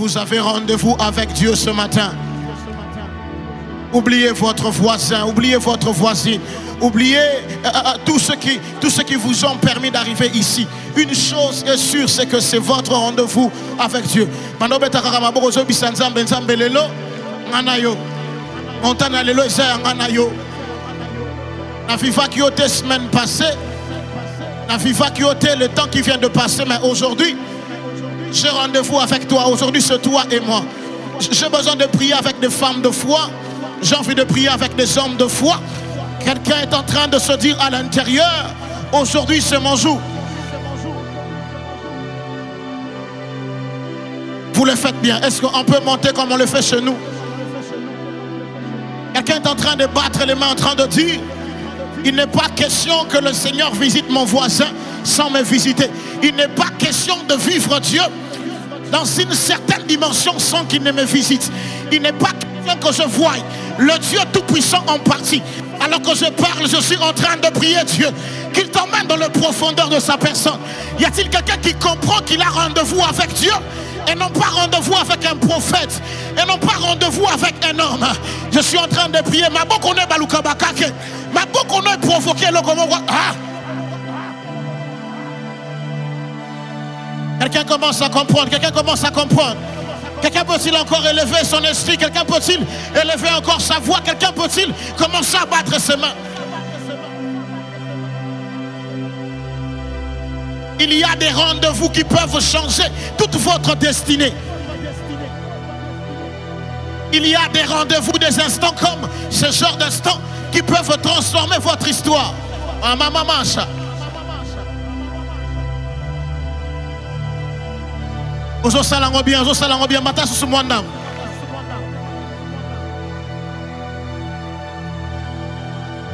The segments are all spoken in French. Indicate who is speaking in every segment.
Speaker 1: Vous avez rendez-vous avec Dieu ce matin. Oubliez votre voisin, oubliez votre voisine, oubliez tout ce qui vous ont permis d'arriver ici. Une chose est sûre, c'est que c'est votre rendez-vous avec Dieu. Na viva qui était semaine passée, na viva qui était le temps qui vient de passer, mais aujourd'hui, j'ai rendez-vous avec toi. Aujourd'hui, c'est toi et moi. J'ai besoin de prier avec des femmes de foi. J'ai envie de prier avec des hommes de foi. Quelqu'un est en train de se dire à l'intérieur, aujourd'hui, c'est mon jour. Vous le faites bien. Est-ce qu'on peut monter comme on le fait chez nous? Quelqu'un est en train de battre les mains, en train de dire, il n'est pas question que le Seigneur visite mon voisin sans me visiter. Il n'est pas question de vivre Dieu dans une certaine dimension sans qu'il ne me visite. Il n'est pas question que je voie le Dieu Tout-Puissant en partie. Alors que je parle, je suis en train de prier Dieu, qu'il t'emmène dans le profondeur de sa personne. Y a-t-il quelqu'un qui comprend qu'il a rendez-vous avec Dieu et non pas rendez-vous avec un prophète et non pas rendez-vous avec un homme? Je suis en train de prier. Ma boko ne baluka bakake. Ma boko ne provoquer le comment. Quelqu'un commence à comprendre. Quelqu'un commence à comprendre. Quelqu'un peut-il encore élever son esprit? Quelqu'un peut-il élever encore sa voix? Quelqu'un peut-il commencer à battre ses mains? Il y a des rendez-vous qui peuvent changer toute votre destinée. Il y a des rendez-vous, des instants comme ce genre d'instants qui peuvent transformer votre histoire. Ah, maman, ça.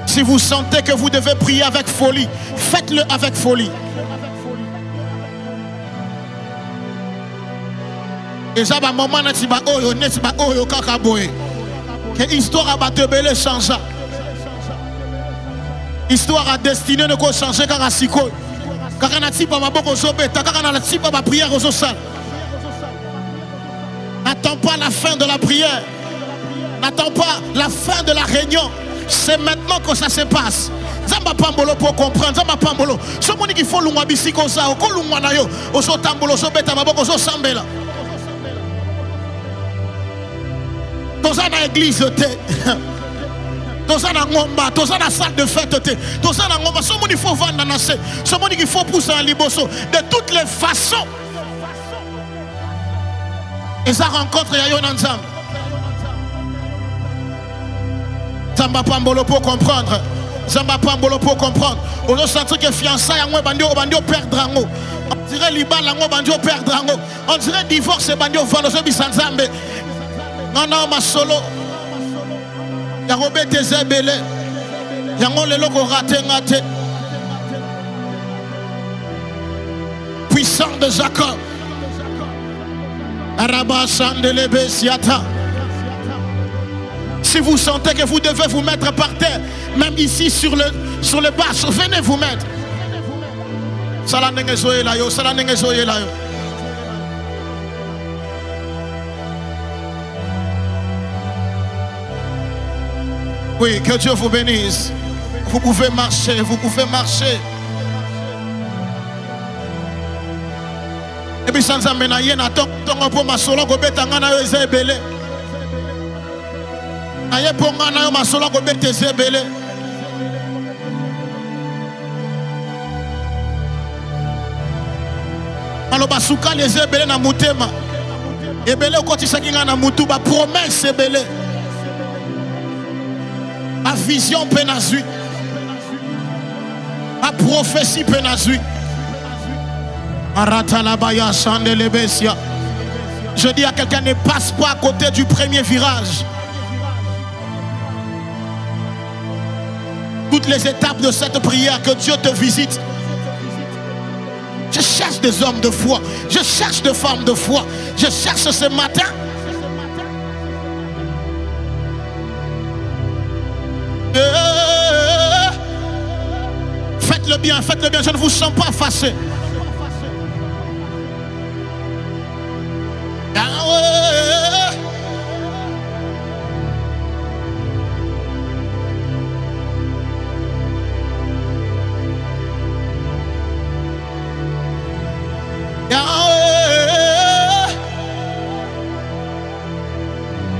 Speaker 1: Si vous sentez que vous devez prier avec folie, faites-le avec folie. Et ça va moment que histoire à battre change. Histoire à destinée ne peut changer quand à siko. Quand on a type à ma boko zobeta, quand on a type à ma prière aux osal. N'attends pas la fin de la prière. N'attends pas la fin de la réunion. C'est maintenant que ça se passe. Zamba pambolo pour comprendre. Zamba pambolo. Ce monde qui faut l'ungwa bisiko sa. Ko l'ungwa na yo. Oso tambolo zobeta ma boko zo sambela. Toza na église te. Toza na ngomba. Toza na salle de fête te. Toza na ngomba. Ce monde il faut vendre na se. Ce monde il faut pousser en liboso. De toutes les façons. Et ça rencontre Yayo Nanzam. Zamba Pambolo pour comprendre. Zamba Pambolo pour comprendre. On a senti que fiançailles en bandio perdre en haut. On dirait Liban en bandio perdre en haut. On dirait divorce bandio vendre ce bisanzambe. Non, ma solo. Yarobe Tezebele. Yango le logo raté. Puissant de Jacob. Si vous sentez que vous devez vous mettre par terre, même ici sur le bas, venez vous mettre. Oui, que Dieu vous bénisse. Vous pouvez marcher, vous pouvez marcher. Et puis sans amener na tongo pour ma solo go betanga na yo ezebele. Aye ponga na yo ma solo go bete ezebele. Aloba suka les ezebele na mutema. Ebele ko tisakinga na mutu ba promesse ebele. Ma vision penazui. Ma prophétie penazui. Je dis à quelqu'un, ne passe pas à côté du premier virage. Toutes les étapes de cette prière, que Dieu te visite. Je cherche des hommes de foi. Je cherche des femmes de foi. Je cherche ce matin. Faites-le bien, faites-le bien. Je ne vous sens pas fâché.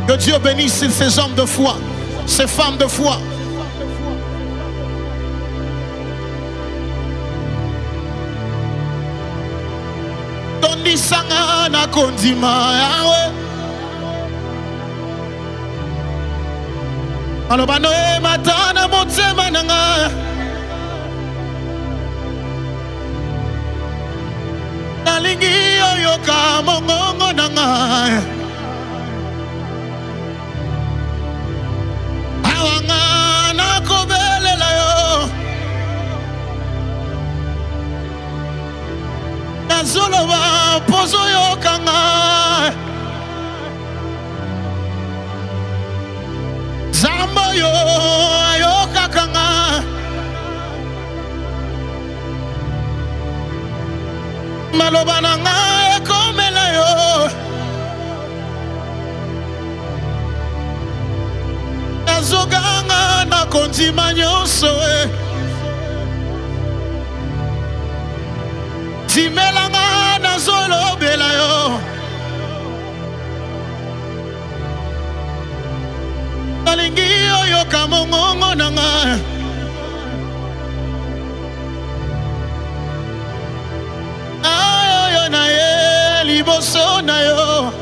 Speaker 1: Que Dieu bénisse ces hommes de foi, ces femmes de foi. Tondi sanga na kondima yawe. Alobano e matana motema nanga. Nalingi yoyoka mongongo nanga. Awanga na kobelela yo. Nazoloba pozo yokanga. Zamba yo ayokakanga. Maloba nanga ekomela yo. Nazoganga na kondima nyonso. Timelanga nazolobela yo. Nalingi yoyoka mongongo nanga. Ayo na ye liboso na yo.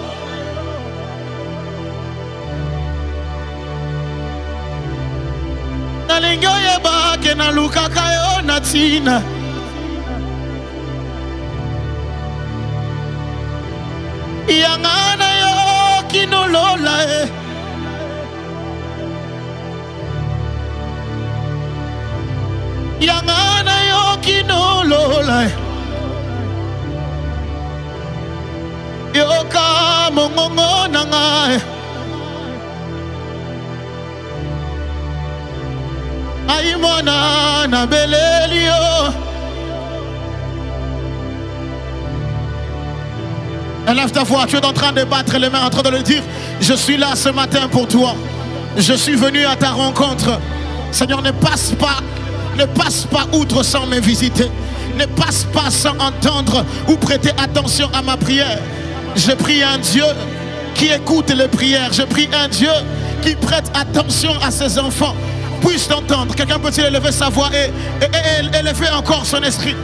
Speaker 1: Nalingi oyeba ke nalukaka yo na tina. Yangana yo kinolola e. Yangana yo kinolola e. Yoka mongongo nanga e. Aimona na beleli yo. Lève ta voix, tu es en train de battre les mains, en train de le dire. Je suis là ce matin pour toi. Je suis venu à ta rencontre. Seigneur, ne passe pas outre sans me visiter. Ne passe pas sans entendre ou prêter attention à ma prière. Je prie un Dieu qui écoute les prières. Je prie un Dieu qui prête attention à ses enfants. Puisse t'entendre. Quelqu'un peut-il élever sa voix et élever encore son esprit?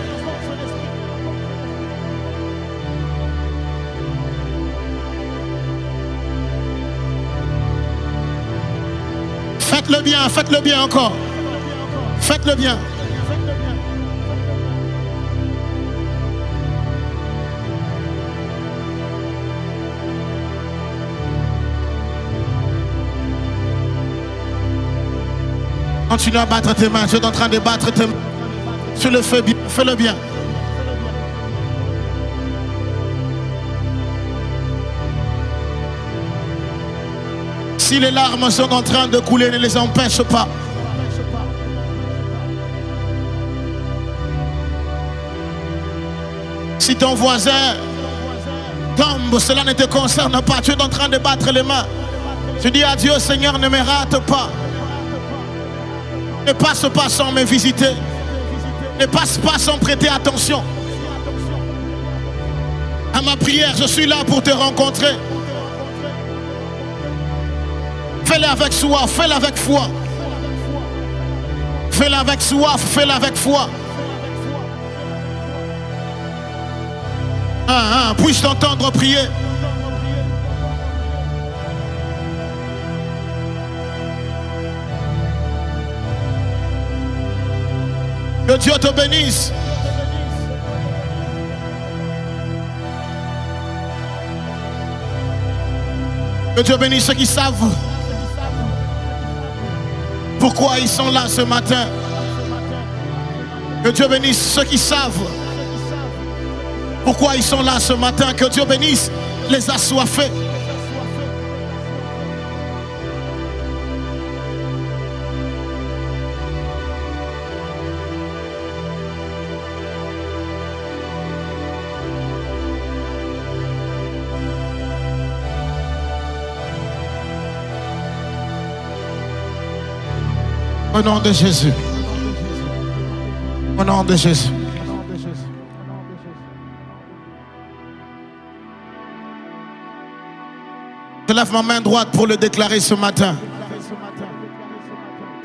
Speaker 1: Faites-le bien encore. Faites-le bien. Continue à battre tes mains. Tu es en train de battre tes mains. Tu le fais bien. Fais-le bien. Si les larmes sont en train de couler, ne les empêche pas. Si ton voisin tombe, cela ne te concerne pas. Tu es en train de battre les mains. Tu dis à Dieu, Seigneur, ne me rate pas. Ne passe pas sans me visiter. Ne passe pas sans prêter attention à ma prière. Je suis là pour te rencontrer. Fais-le avec soif, fais-le avec foi. Fais-le avec soif, fais-le avec foi. Puis-je t'entendre prier? Que Dieu te bénisse. Que Dieu bénisse ceux qui savent pourquoi ils sont là ce matin. Que Dieu bénisse ceux qui savent pourquoi ils sont là ce matin. Que Dieu bénisse les assoiffés. Au nom de Jésus. Au nom de Jésus. Je lève ma main droite pour le déclarer ce matin.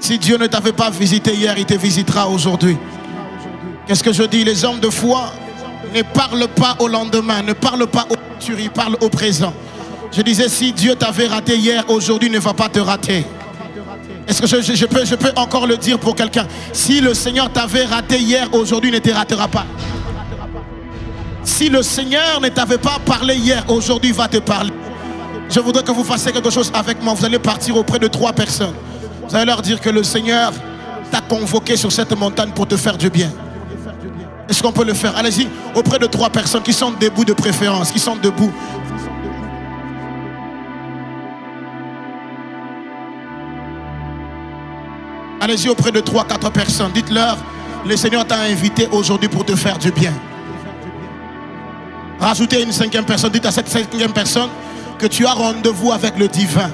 Speaker 1: Si Dieu ne t'avait pas visité hier, il te visitera aujourd'hui. Qu'est-ce que je dis? Les hommes de foi ne parlent pas au lendemain, ne parlent pas au futur, ils parlent au présent. Je disais, si Dieu t'avait raté hier, aujourd'hui ne va pas te rater. Est-ce que je peux encore le dire pour quelqu'un? Si le Seigneur t'avait raté hier, aujourd'hui ne te ratera pas. Si le Seigneur ne t'avait pas parlé hier, aujourd'hui va te parler. Je voudrais que vous fassiez quelque chose avec moi. Vous allez partir auprès de 3 personnes. Vous allez leur dire que le Seigneur t'a convoqué sur cette montagne pour te faire du bien. Est-ce qu'on peut le faire? Allez-y, auprès de 3 personnes qui sont debout de préférence, qui sont debout. Allez-y auprès de 3-4 personnes. Dites-leur, le Seigneur t'a invité aujourd'hui pour te faire du bien. Rajoutez une 5e personne. Dites à cette 5e personne que tu as rendez-vous avec le divin.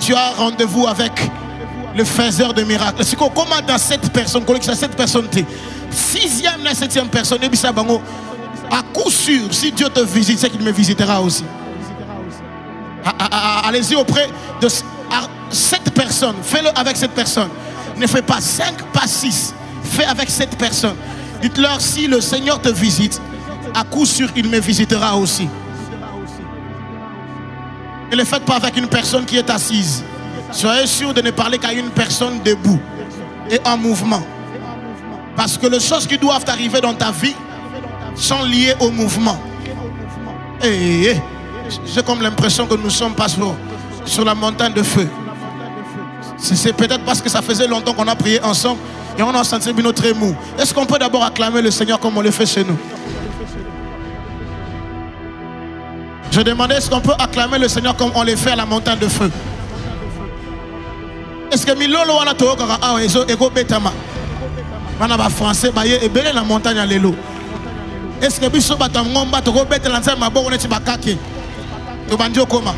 Speaker 1: Tu as rendez-vous avec le faiseur de miracles. C'est comment dans cette personne, 6e, la 7e personne, à coup sûr, si Dieu te visite, c'est qu'il me visitera aussi. Allez-y auprès de 7 personnes. Fais-le avec cette personne. Ne fais pas 5, pas 6. Fais avec cette personne. Dites-leur, si le Seigneur te visite, à coup sûr, il me visitera aussi. Ne le faites pas avec une personne qui est assise. Soyez sûr de ne parler qu'à une personne debout et en mouvement. Parce que les choses qui doivent arriver dans ta vie sont liées au mouvement. J'ai comme l'impression que nous ne sommes pas sur la montagne de feu. C'est peut-être parce que ça faisait longtemps qu'on a prié ensemble et on a senti notre mou. Est-ce qu'on peut d'abord acclamer le Seigneur comme on le fait chez nous? Je demandais, est-ce qu'on peut acclamer le Seigneur comme on le fait à la montagne de feu? Est-ce que Milolo wana tookaka awa ego betama bana ba français baye ebele la montagne à l'élo? Est-ce que biso batangomba toko betela nzambe maboko neti bakake to bandio koma?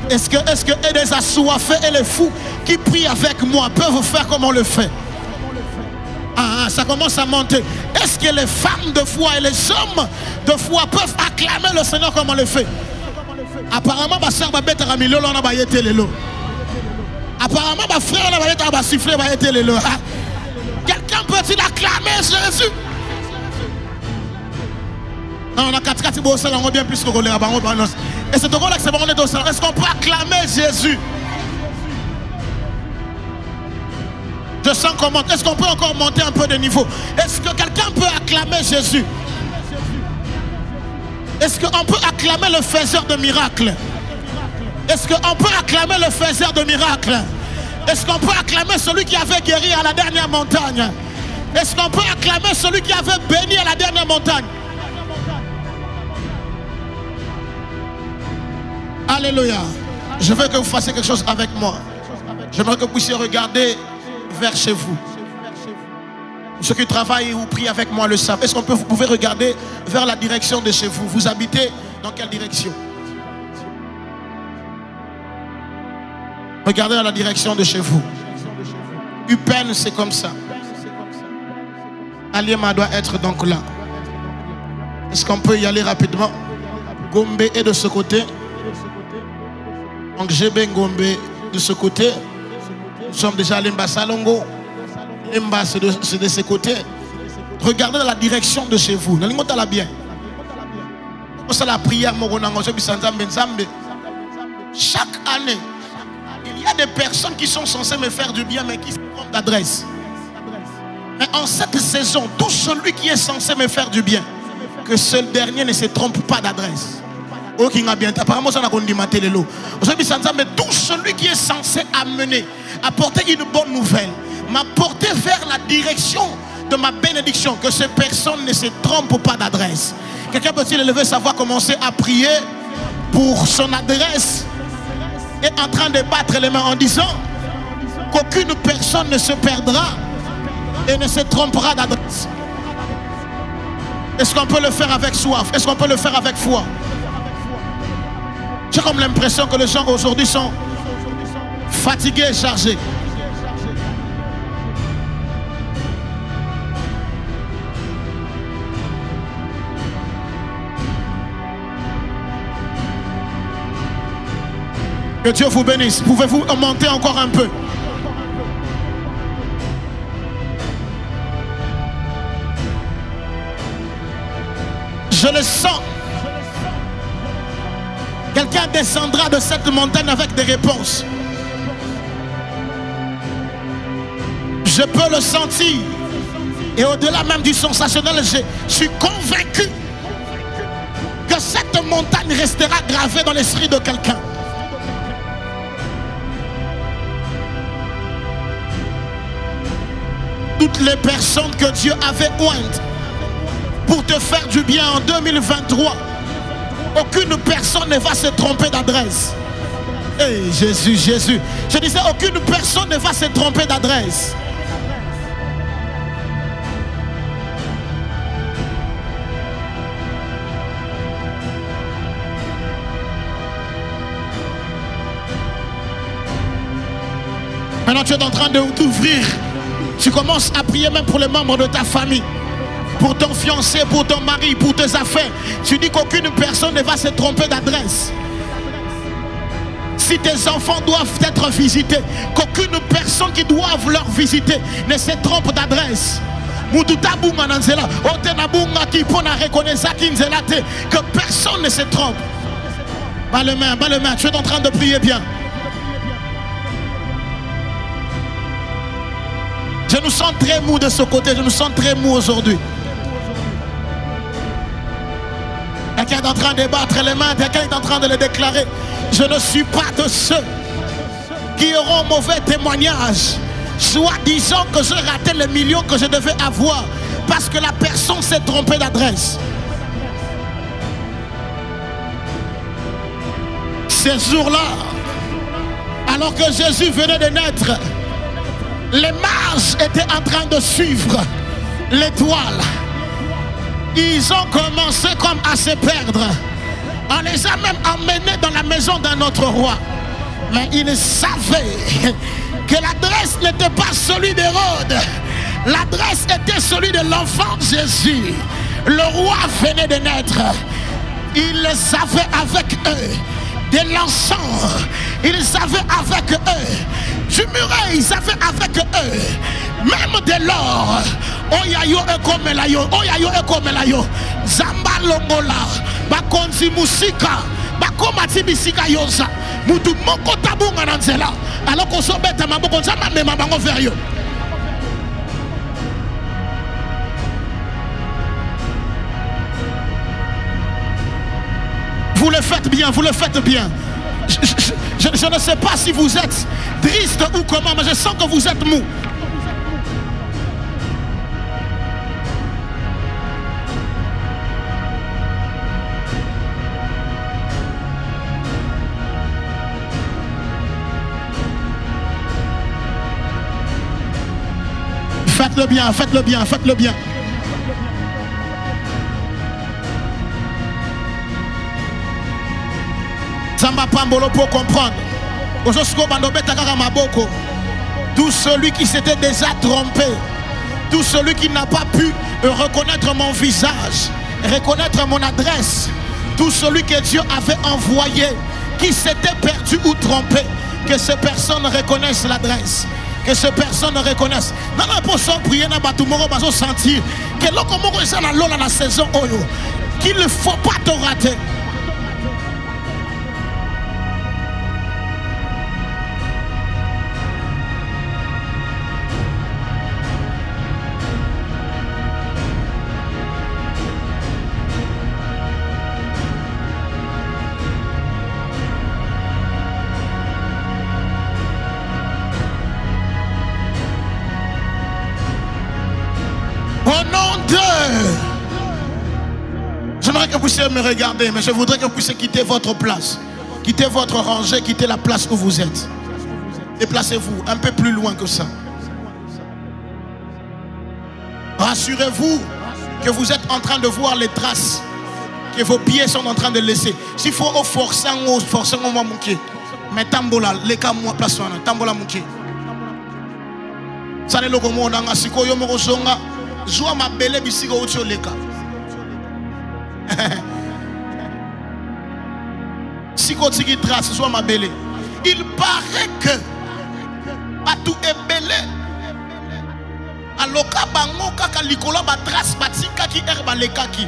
Speaker 1: Est-ce que et des assoiffés et les fous qui prient avec moi peuvent faire comme on le fait? Ça commence à monter. Est-ce que les femmes de foi et les hommes de foi peuvent acclamer le Seigneur comme on le fait? Apparemment, ma soeur va mettre à Milolo, on a baillé l'élo. Apparemment, ma frère va siffler, va être l'élo. Quelqu'un peut-il acclamer Jésus? Non, on a 4 bosses, on a bien plus que le et c'est encore là que c'est bon, on est au salon. Est-ce qu'on peut acclamer Jésus? Je sens qu'on monte. Est-ce qu'on peut encore monter un peu de niveau? Est-ce que quelqu'un peut acclamer Jésus? Est-ce qu'on peut acclamer le faiseur de miracles? Est-ce qu'on peut acclamer le faiseur de miracles? Est-ce qu'on peut acclamer celui qui avait guéri à la dernière montagne? Est-ce qu'on peut acclamer celui qui avait béni à la dernière montagne? Alléluia. Je veux que vous fassiez quelque chose avec moi. J'aimerais que vous puissiez regarder vers chez vous. Ceux qui travaillent ou prient avec moi le savent. Est-ce que vous pouvez regarder vers la direction de chez vous? Vous habitez dans quelle direction? Regardez dans la direction de chez vous. Upen, c'est comme ça. Aliema doit être donc là. Est-ce qu'on peut y aller rapidement? Gombe est de ce côté. Donc GB Ngombe de ce côté. Nous sommes déjà à Lemba Salongo. Lemba c'est de ce côté. Regardez dans la direction de chez vous. Bien. C'est la prière. Chaque année, il y a des personnes qui sont censées me faire du bien mais qui se trompent d'adresse. Mais en cette saison, tout celui qui est censé me faire du bien, que ce dernier ne se trompe pas d'adresse. Apparemment, ça n'a pas dit Matélélo. Mais tout celui qui est censé amener, apporter une bonne nouvelle, m'apporter vers la direction de ma bénédiction, que ces personnes ne se trompent pas d'adresse. Quelqu'un peut-il élever sa voix, commencer à prier pour son adresse et en train de battre les mains en disant qu'aucune personne ne se perdra et ne se trompera d'adresse. Est-ce qu'on peut le faire avec soif? Est-ce qu'on peut le faire avec foi? J'ai comme l'impression que les gens aujourd'hui sont fatigués et chargés. Que Dieu vous bénisse. Pouvez-vous monter encore un peu? Je le sens. Quelqu'un descendra de cette montagne avec des réponses. Je peux le sentir. Et au-delà même du sensationnel, je suis convaincu que cette montagne restera gravée dans l'esprit de quelqu'un. Toutes les personnes que Dieu avait ointes pour te faire du bien en 2023, aucune personne ne va se tromper d'adresse. Hey, Jésus, Jésus. Je disais, aucune personne ne va se tromper d'adresse. Maintenant, tu es en train de t'ouvrir. Tu commences à prier même pour les membres de ta famille, pour ton fiancé, pour ton mari, pour tes affaires. Tu dis qu'aucune personne ne va se tromper d'adresse. Si tes enfants doivent être visités, qu'aucune personne qui doit leur visiter ne se trompe d'adresse. Que personne ne se trompe. Bas les mains, tu es en train de prier bien. Je nous sens très mou de ce côté, je nous sens très mou aujourd'hui. Quelqu'un est en train de battre les mains, quelqu'un est en train de les déclarer. Je ne suis pas de ceux qui auront mauvais témoignage, soit disant que j'ai raté les millions que je devais avoir parce que la personne s'est trompée d'adresse. Ces jours-là, alors que Jésus venait de naître, les mages étaient en train de suivre l'étoile. Ils ont commencé comme à se perdre. On les a même emmenés dans la maison d'un autre roi. Mais ils savaient que l'adresse n'était pas celui d'Hérode. L'adresse était celui de l'enfant Jésus. Le roi venait de naître. Ils avaient avec eux de l'encens. Ils avaient avec eux du muret. Ils avaient avec eux même de l'or. Oyayo ekomelayo, oyayo ekomelayo. Zamba longola, bakonzi musika, bakomati bisika yosa. Mutu moko tabunga nanzela. Alors qu'on s'obète maboko nzama mema bango vers yo. Vous le faites bien, vous le faites bien. Je ne sais pas si vous êtes triste ou comment, mais je sens que vous êtes mou. Faites-le bien, faites-le bien, faites-le bien. Zamba Pambolo pour comprendre. Tout celui qui s'était déjà trompé, tout celui qui n'a pas pu reconnaître mon visage, reconnaître mon adresse, tout celui que Dieu avait envoyé, qui s'était perdu ou trompé, que ces personnes reconnaissent l'adresse. Que ces personnes reconnaissent. Dans la potion prier, na batumoro bazo sentir que lokomoko esa na lola na saison oyo, qu'il ne faut pas te rater. J'aimerais que vous puissiez me regarder, mais je voudrais que vous puissiez quitter votre place, quitter votre rangée, quitter la place où vous êtes. Déplacez-vous un peu plus loin que ça. Rassurez-vous que vous êtes en train de voir les traces que vos pieds sont en train de laisser. S'il faut forcer moi mouké, mais tambola les cas moi place tambola mouké. Ça ne logo mo nanga siko yo mo zonga joa ma belle bisiko otio leka. Si côté qui trace soit ma belle Il paraît que à tout ebele aloka bango kaka likola ba trace batika ki herba lekaki.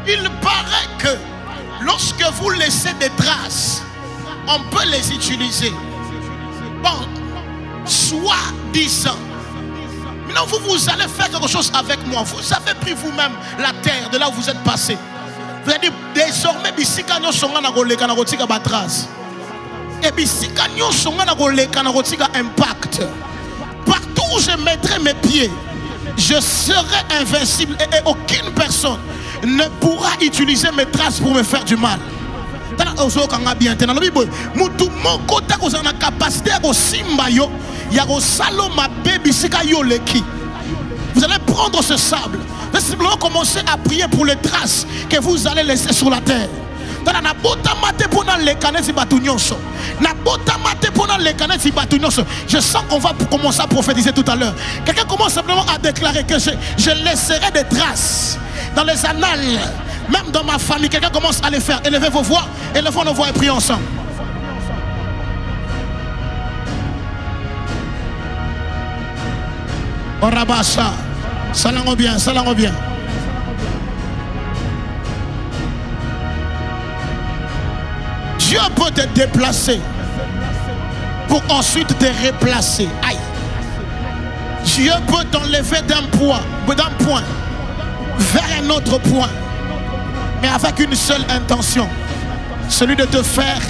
Speaker 1: Il paraît que lorsque vous laissez des traces, on peut les utiliser. Bon, soi-disant. Maintenant, vous allez faire quelque chose avec moi. Vous avez pris vous-même la terre de là où vous êtes passé. Vous avez dit, désormais, bisika nyo songa na goleka na gotika ba trace. Et bisika nyo songa na goleka na gotika impact. Partout où je mettrai mes pieds, je serai invincible et aucune personne ne pourra utiliser mes traces pour me faire du mal. Vous allez prendre ce sable. Vous allez simplement commencer à prier pour les traces que vous allez laisser sur la terre. Je sens qu'on va commencer à prophétiser tout à l'heure. Quelqu'un commence simplement à déclarer que je laisserai des traces dans les annales, même dans ma famille. Quelqu'un commence à les faire. Élevez vos voix, élevons nos voix et prions ensemble. On rabat ça. Salango bien, salango bien. Dieu peut te déplacer pour ensuite te replacer. Aïe. Dieu peut t'enlever d'un point vers un autre point, mais avec une seule intention, celui de te faire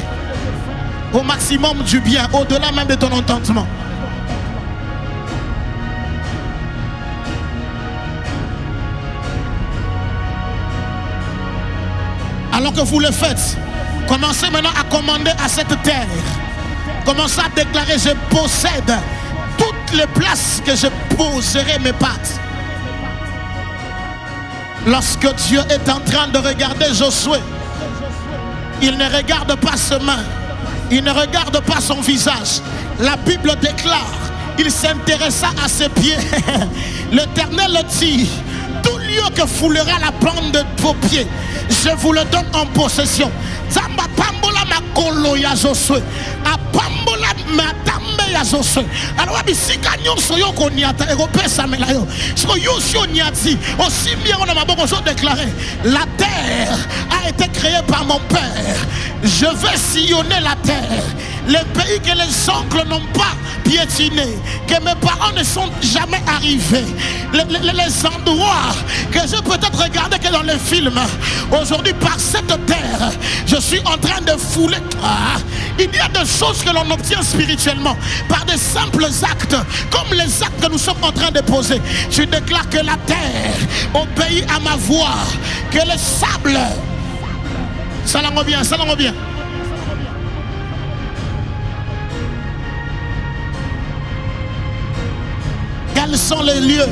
Speaker 1: au maximum du bien, au-delà même de ton entendement. Alors que vous le faites, commencez maintenant à commander à cette terre. Commencez à déclarer: je possède toutes les places que je poserai mes pattes. Lorsque Dieu est en train de regarder Josué, il ne regarde pas ses mains, il ne regarde pas son visage. La Bible déclare, il s'intéressa à ses pieds. L'Éternel dit: tout lieu que foulera la plante de vos pieds, je vous le donne en possession. Zamba pambola makolo ya Josué, apambola matambe ya Josué. Alors bisika nyonso yo koniata ekopesa melayo. Siko yosio nyati aussi bien on a maboko so déclaré: la terre a été créée par mon père. Je vais sillonner la terre. Les pays que les oncles n'ont pas piétiné, que mes parents ne sont jamais arrivés, les endroits que je peux peut-être regarder que dans les films. Aujourd'hui, par cette terre, je suis en train de fouler. Il y a des choses que l'on obtient spirituellement par des simples actes, comme les actes que nous sommes en train de poser. Je déclare que la terre obéit à ma voix, que le sable, ça l'en bien, ça l'en bien. Quels sont les lieux?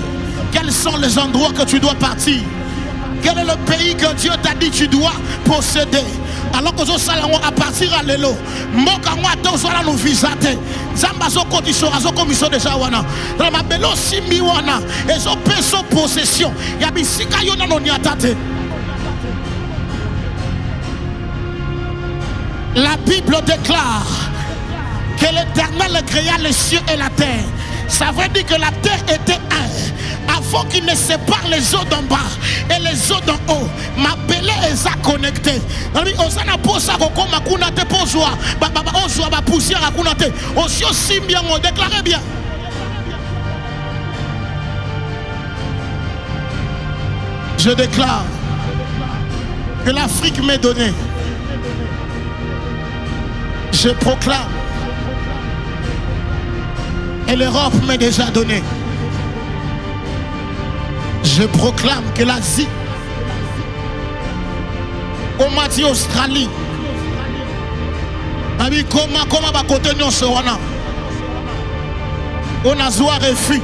Speaker 1: Quels sont les endroits que tu dois partir? Quel est le pays que Dieu t'a dit tu dois posséder? Alors que je à partir à l'élo, Moka moi tozala nous visiter. Zambazo condition azo commission déjà wana. Dans ma belo simi wana et zo peso possession. Ya bisika yona no niatate. La Bible déclare que l'Éternel créa les cieux et la terre. Ça veut dire que la terre était un, avant qu'il ne sépare les eaux d'en bas et les eaux d'en haut. Ma belé est à connecter. Osana posa koko makunate poswa, oswa ba poussière à kunate. Osio simbia mo déclarez bien. Je déclare que l'Afrique m'est donnée. Je proclame. Et l'Europe m'est déjà donné. Je proclame que l'Asie, on m'a dit Australie, on a zoa refus.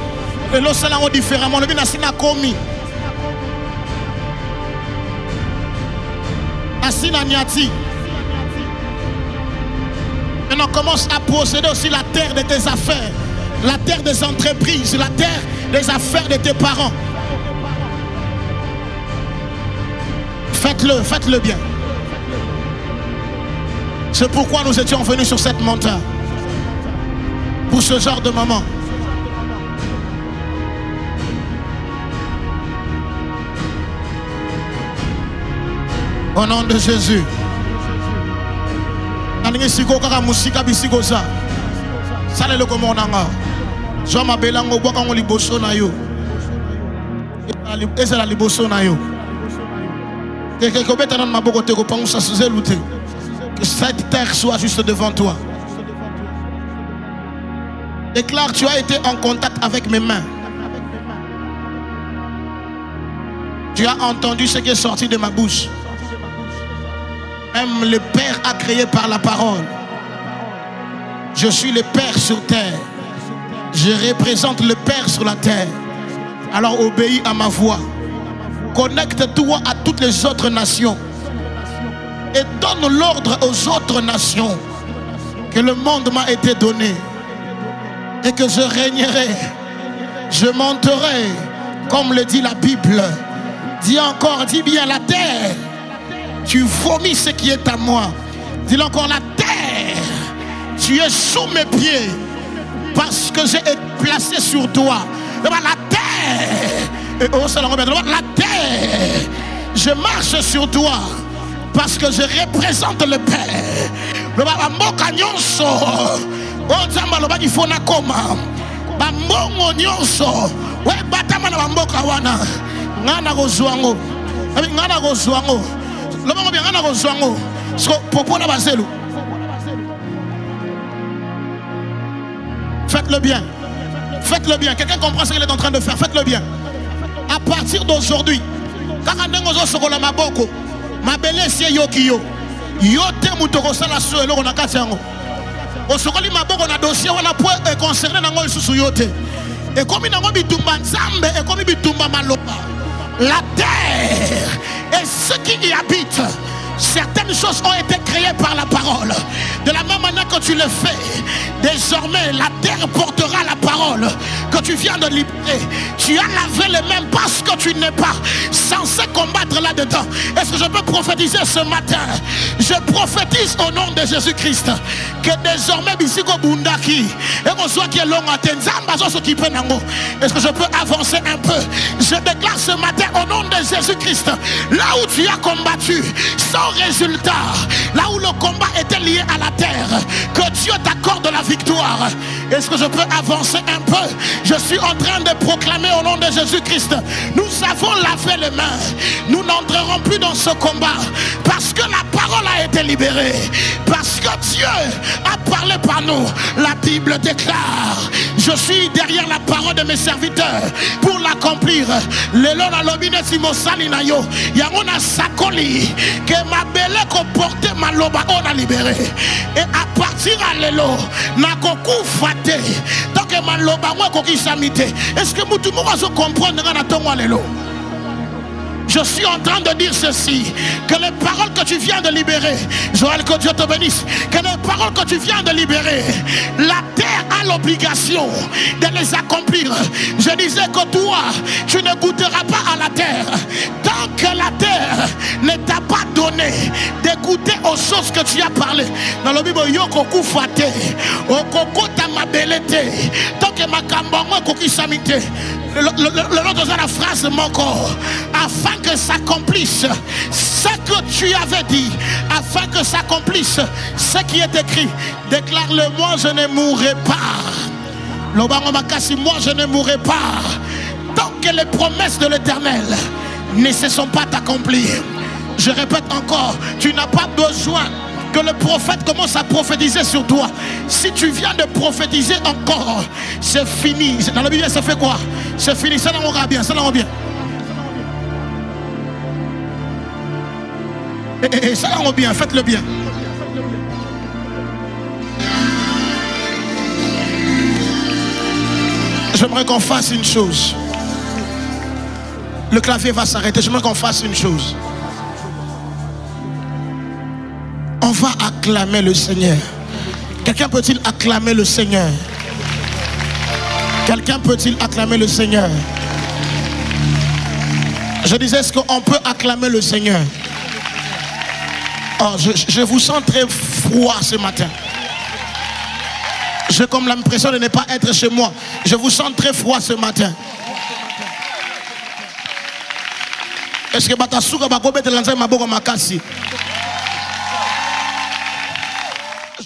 Speaker 1: Et l'océan différemment, le binasina commis. Asina Niati. Maintenant, on commence à posséder aussi la terre de tes affaires. La terre des entreprises, la terre des affaires de tes parents. Faites-le bien. C'est pourquoi nous étions venus sur cette montagne. Pour ce genre de moment. Au nom de Jésus. Sale le commandant. Je m'appelle en Oboa quand on liboso na yo. Et c'est la liboso na yo. Que cette terre soit juste devant toi. Déclare, tu as été en contact avec mes mains. Tu as entendu ce qui est sorti de ma bouche. Même le Père a créé par la parole. Je suis le Père sur terre. Je représente le Père sur la terre. Alors obéis à ma voix. Connecte-toi à toutes les autres nations. Et donne l'ordre aux autres nations que le monde m'a été donné. Et que je régnerai. Je monterai. Comme le dit la Bible. Dis encore, dis bien la terre. Tu vomis ce qui est à moi. Dis encore la terre. Tu es sous mes pieds. Parce que j'ai été placé sur toi. La terre. La terre. Je marche sur toi. Parce que je représente le Père. Faites-le bien. Faites-le bien. Quelqu'un comprend ce qu'il est en train de faire. Faites-le bien. À partir d'aujourd'hui, quand ma belle c'est yokiyo. Yote mutoko sala so eloko na kati yango. Osokoli maboko na dossier wana po e concerné nango isusu yote. Et comme nango bitumba nzambe et comme bitumba maloba. La terre et ceux qui y habitent. Certaines choses ont été créées par la parole. De la même manière que tu le fais, désormais la terre portera la parole que tu viens de libérer. Tu as lavé les mains parce que tu n'es pas censé combattre là-dedans. Est-ce que je peux prophétiser ce matin? Je prophétise au nom de Jésus-Christ que désormais Bisiko Bundaki et qu'on soit qui est long à est-ce que je peux avancer un peu? Je déclare ce matin au nom de Jésus-Christ, là où tu as combattu sans résultat, là où le combat était lié à la terre, que Dieu t'accorde la victoire. Est-ce que je peux avancer un peu? Je suis en train de proclamer au nom de Jésus-Christ, nous avons lavé les mains. Nous n'entrerons plus dans ce combat parce que la parole a été libérée, parce que Dieu a parlé par nous. La Bible déclare, je suis derrière la parole de mes serviteurs pour l'accomplir. Lelona lobine simosali na yo yangona sakoli que ma belle comporte maloba on a libéré. Et à partir à lelo na koku fate donc maloba moi koki samite. Est-ce que mutu mo va comprendre na tongo lelo? Je suis en train de dire ceci, que les paroles que tu viens de libérer, Joël, que Dieu te bénisse, que les paroles que tu viens de libérer, la terre a l'obligation de les accomplir. Je disais que toi, tu ne goûteras pas à la terre tant que la terre ne t'a pas donné de goûter aux choses que tu as parlé. Dans le Bible, yoko kufate, okoko tamabelete, tant que ma kambongo koki samite. Le nom de la phrase mon corps, afin que s'accomplisse ce que tu avais dit, afin que s'accomplisse ce qui est écrit. Déclare-le, moi je ne mourrai pas. Moi je ne mourrai pas tant que les promesses de l'Éternel ne se sont pas accomplies. Je répète encore, tu n'as pas besoin que le prophète commence à prophétiser sur toi. Si tu viens de prophétiser encore, c'est fini. Dans la Bible, ça fait quoi? C'est fini. Ça l'envoie bien, ça l'envoie bien. Et ça l'envoie bien, faites-le bien. J'aimerais qu'on fasse une chose. Le clavier va s'arrêter. J'aimerais qu'on fasse une chose. On va acclamer le Seigneur. Quelqu'un peut-il acclamer le Seigneur? Quelqu'un peut-il acclamer le Seigneur? Je disais, est-ce qu'on peut acclamer le Seigneur? Oh, je vous sens très froid ce matin. J'ai comme l'impression de ne pas être chez moi. Je vous sens très froid ce matin. Est-ce que Batasuka Bakobe te lancer ma boca makasi?